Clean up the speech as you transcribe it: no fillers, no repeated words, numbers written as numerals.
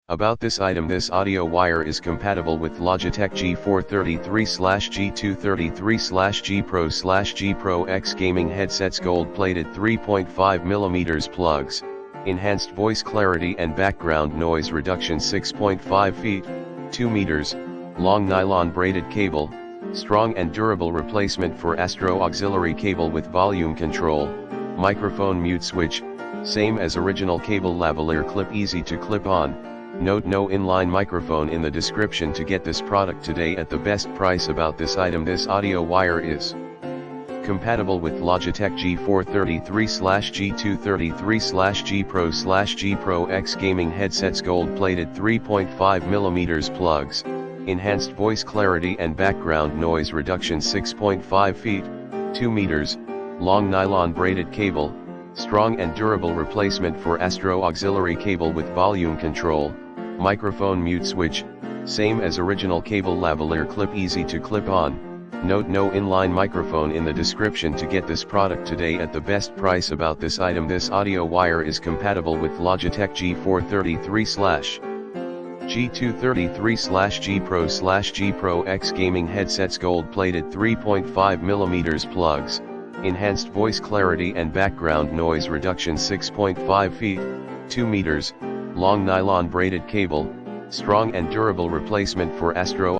About this item, this audio wire is compatible with Logitech G433/G233/G Pro/G Pro X gaming headsets, gold-plated 3.5mm plugs, enhanced voice clarity and background noise reduction, 6.5 feet, 2 meters, long nylon braided cable, strong and durable replacement for Astro auxiliary cable with volume control, microphone mute switch, same as original cable, lavalier clip, easy to clip on. Note: no inline microphone in the description to get this product today at the best price. About this item, this audio wire is compatible with Logitech G433/G233/G Pro/G Pro X gaming headsets, gold-plated 3.5mm plugs, enhanced voice clarity and background noise reduction, 6.5 feet, 2 meters, long nylon braided cable, strong and durable replacement for Astro auxiliary cable with volume control, microphone mute switch, same as original cable, lavalier clip, easy to clip on. Note: no inline microphone in the description to get this product today at the best price. About this item, this audio wire is compatible with Logitech G433/G233/G Pro/G Pro X gaming headsets, gold-plated 3.5mm plugs, enhanced voice clarity and background noise reduction, 6.5 feet, 2 meters, long nylon braided cable, strong and durable replacement for Astro